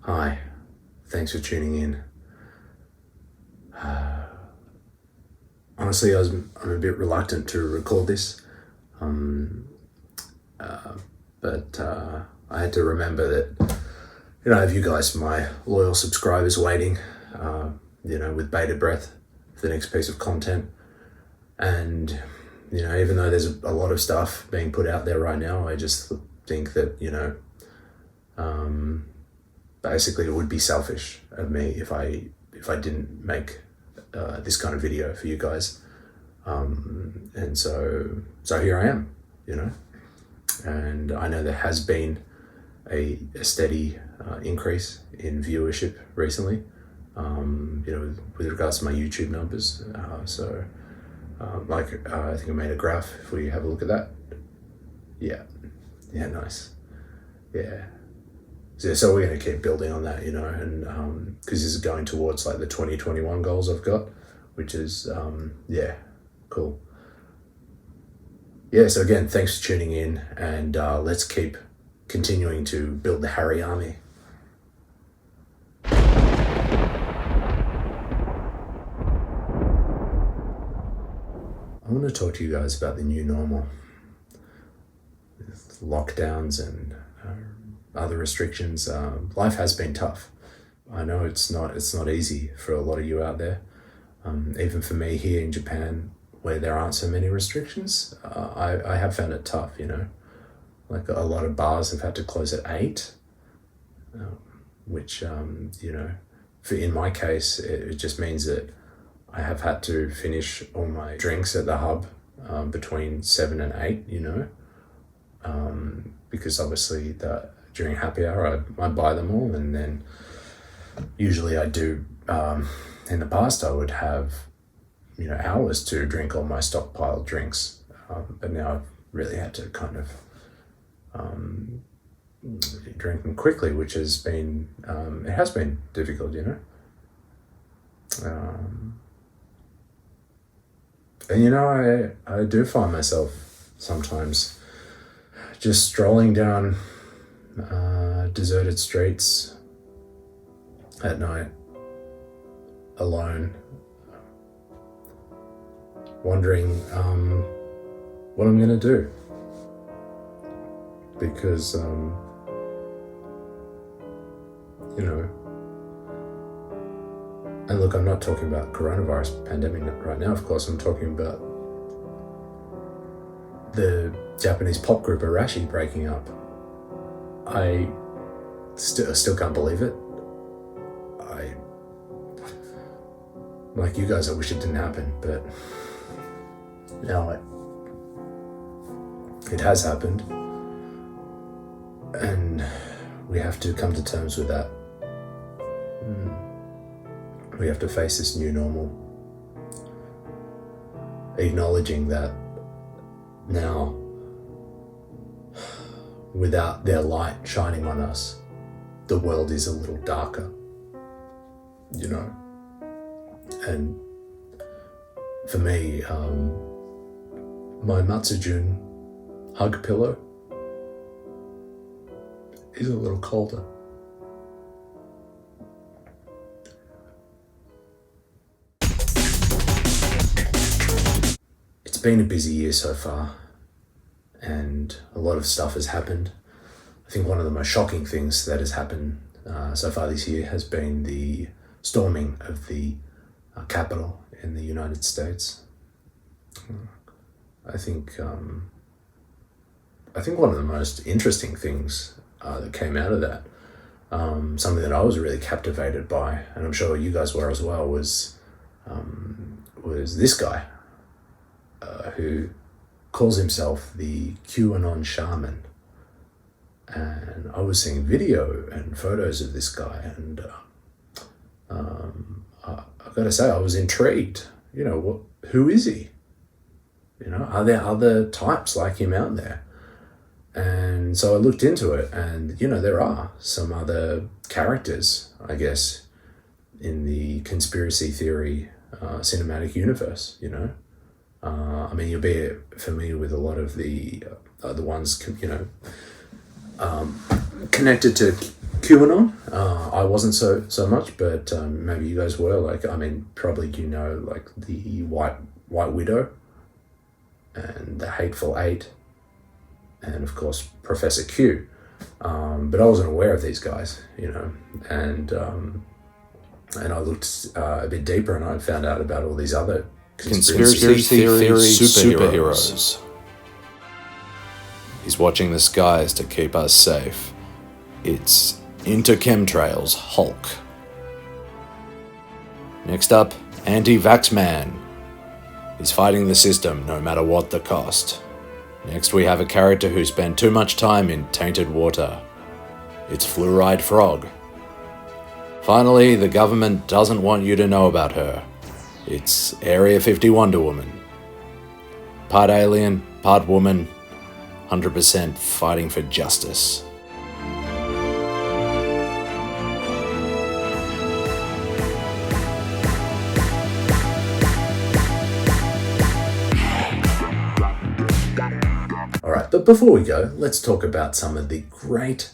Hi, thanks for tuning in. Honestly, I'm a bit reluctant to record this, but I had to remember that, I have you guys, my loyal subscribers, waiting, with bated breath for the next piece of content. And, even though there's a lot of stuff being put out there right now, I just think that, basically it would be selfish of me if I didn't make this kind of video for you guys. And so here I am, and I know there has been a steady increase in viewership recently, with regards to my YouTube numbers. I think I made a graph. If we have a look at that, yeah, nice, yeah. So we're going to keep building on that, and because this is going towards like the 2021 goals I've got, which is cool. Yeah, so again, thanks for tuning in, and let's keep continuing to build the Harry army. I want to talk to you guys about the new normal, with lockdowns and other restrictions. Life has been tough. I know it's not easy for a lot of you out there. Even for me here in Japan, where there aren't so many restrictions, I have found it tough. Like a lot of bars have had to close at 8, which in my case, it just means that I have had to finish all my drinks at the hub between 7 and 8. Because obviously during happy hour I buy them all, and then usually I do. In the past, I would have hours to drink all my stockpiled drinks, but now I've really had to kind of drink them quickly, which has been it has been difficult, and I do find myself sometimes just strolling down deserted streets at night, alone, wondering what I'm gonna do, because and look, I'm not talking about coronavirus pandemic right now, of course. I'm talking about the Japanese pop group Arashi breaking up. I still can't believe it. Like you guys, I wish it didn't happen, but now it has happened, and we have to come to terms with that. We have to face this new normal, acknowledging that now, without their light shining on us, the world is a little darker, And for me, my Matsujun hug pillow is a little colder. It's been a busy year so far, and a lot of stuff has happened. I think one of the most shocking things that has happened so far this year has been the storming of the Capitol in the United States. I think one of the most interesting things that came out of that, something that I was really captivated by, and I'm sure you guys were as well, was this guy who calls himself the QAnon shaman. And I was seeing video and photos of this guy, and I've got to say, I was intrigued. Who is he? Are there other types like him out there? And so I looked into it, and there are some other characters, I guess, in the conspiracy theory cinematic universe. You'll be familiar with a lot of the ones connected to QAnon, I wasn't so much, but maybe you guys were. Like, I mean, probably you know, like the White Widow, and the Hateful Eight, and of course Professor Q. But I wasn't aware of these guys, you know, and I looked a bit deeper, and I found out about all these other conspiracy theory superheroes. He's watching the skies to keep us safe. It's Into Chemtrails Hulk. Next up, Anti-Vax Man. He's fighting the system no matter what the cost. Next we have a character who spent too much time in tainted water. It's Fluoride Frog. Finally, the government doesn't want you to know about her. It's Area 50 Wonder Woman. Part alien, part woman, 100% fighting for justice. Alright, but before we go, let's talk about some of the great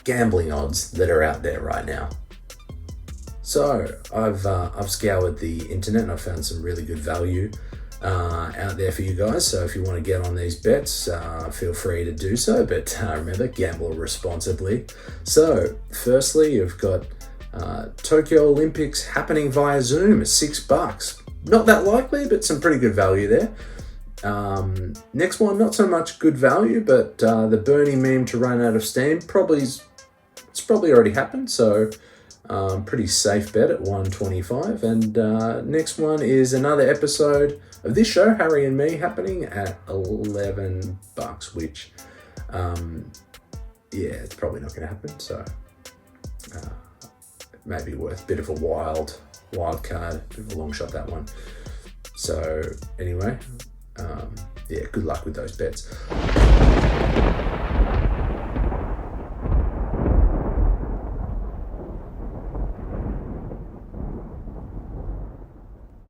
gambling odds that are out there right now. So, I've scoured the internet and I've found some really good value out there for you guys. So if you want to get on these bets, feel free to do so. But remember, gamble responsibly. So, firstly, you've got Tokyo Olympics happening via Zoom at $6. Not that likely, but some pretty good value there. Next one, not so much good value, but the Bernie meme to run out of steam it's probably already happened, so pretty safe bet at 125. And next one is another episode of this show, Harry and Me, happening at $11, which it's probably not going to happen, so maybe worth a bit of a wild card, bit of a long shot, that one. So anyway, good luck with those bets.